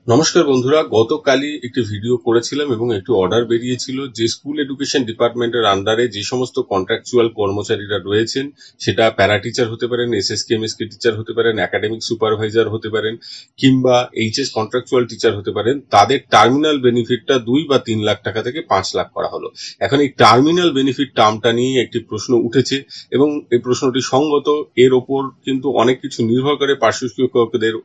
নমস্কার বন্ধুরা, গতকালই একটি ভিডিও করেছিলাম এবং একটি অর্ডার বেরিয়েছিল যে স্কুল এডুকেশন ডিপার্টমেন্টের আন্ডারে যে সমস্ত কন্ট্রাকচুয়াল কর্মচারীরা রয়েছেন, সেটা প্যারা টিচার হতে পারেন, এসএসকে এমএসকে টিচার হতে পারেন, একাডেমিক সুপারভাইজার হতে পারেন, কিংবা এইচএস কন্ট্রাকচুয়াল টিচার হতে পারেন, তাদের টার্মিনাল বেনিফিটটা 2 বা 3 লাখ টাকা থেকে 5 লাখ করা হলো। এখন এই টার্মিনাল বেনিফিট টার্মটা নিয়ে একটি প্রশ্ন উঠেছে এবং এই প্রশ্নটি সঙ্গত। এর ওপর কিন্তু অনেক কিছু নির্ভর করে। পার্শ্ব শিক্ষকদের,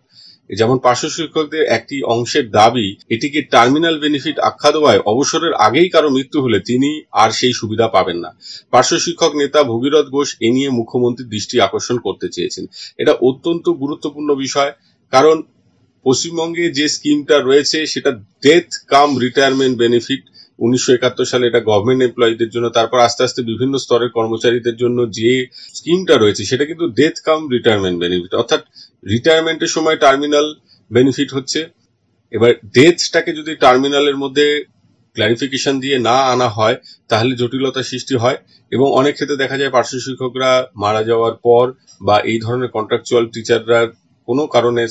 যেমন পার্শ্ব শিক্ষকদের একটি অংশের দাবি, এটিকে টার্মিনাল বেনিফিট আখ্যা দেওয়ায় অবসরের আগেই কারো মৃত্যু হলে তিনি আর সেই সুবিধা পাবেন না। পার্শ্ব শিক্ষক নেতা ভগীরথ ঘোষ এ নিয়ে মুখ্যমন্ত্রীর দৃষ্টি আকর্ষণ করতে চেয়েছেন। এটা অত্যন্ত গুরুত্বপূর্ণ বিষয়, কারণ পশ্চিমবঙ্গে যে স্কিমটা রয়েছে সেটা ডেথ কাম রিটায়ারমেন্ট বেনিফিট। 1971 সালে এটা গভর্নমেন্ট এমপ্লয়ীদের জন্য, তারপর আস্তে আস্তে বিভিন্ন স্তরের কর্মচারীদের জন্য যে স্কিমটা রয়েছে সেটা কিন্তু ডেথ কাম রিটায়ারমেন্ট বেনিফিট, অর্থাৎ রিটায়ারমেন্টের সময় টার্মিনাল বেনিফিট হচ্ছে। এবার ডেথটাকে যদি টার্মিনালের মধ্যে ক্লারিফিকেশন দিয়ে না আনা হয় তাহলে জটিলতা সৃষ্টি হয় এবং অনেক ক্ষেত্রে দেখা যায় পার্শ্ব শিক্ষকরা মারা যাওয়ার পর বা এই ধরনের কন্ট্রাকচুয়াল টিচাররা কোনো কারণে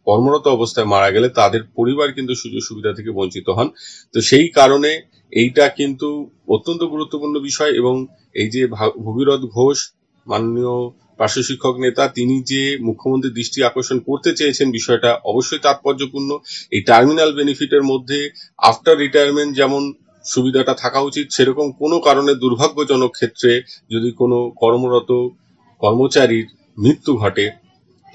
কর্মরত অবস্থায় মারা গেলে তাদের পরিবার কিন্তু সুযোগ সুবিধা থেকে বঞ্চিত হন। তো সেই কারণে এইটা কিন্তু অত্যন্ত গুরুত্বপূর্ণ বিষয় এবং এই যে ভগীরথ ঘোষ, মাননীয় পার্শ্ব শিক্ষক নেতা, তিনি যে মুখ্যমন্ত্রীর দৃষ্টি আকর্ষণ করতে চেয়েছেন বিষয়টা অবশ্যই তাৎপর্যপূর্ণ। এই টার্মিনাল বেনিফিটের মধ্যে আফটার রিটায়ারমেন্ট যেমন সুবিধাটা থাকা উচিত, সেরকম কোনো কারণে দুর্ভাগ্যজনক ক্ষেত্রে যদি কোনো কর্মরত কর্মচারীর মৃত্যু ঘটে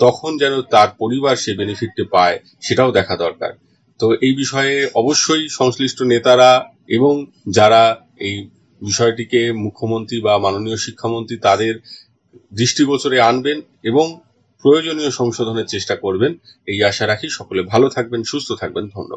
তখন যেন তার পরিবার সে বেনিফিটটি পায়, সেটাও দেখা দরকার। তো এই বিষয়ে অবশ্যই সংশ্লিষ্ট নেতারা এবং যারা এই বিষয়টিকে মুখ্যমন্ত্রী বা মাননীয় শিক্ষামন্ত্রী তাদের দৃষ্টিগোচরে আনবেন এবং প্রয়োজনীয় সংশোধনের চেষ্টা করবেন, এই আশা রাখি। সকলে ভালো থাকবেন, সুস্থ থাকবেন। ধন্যবাদ।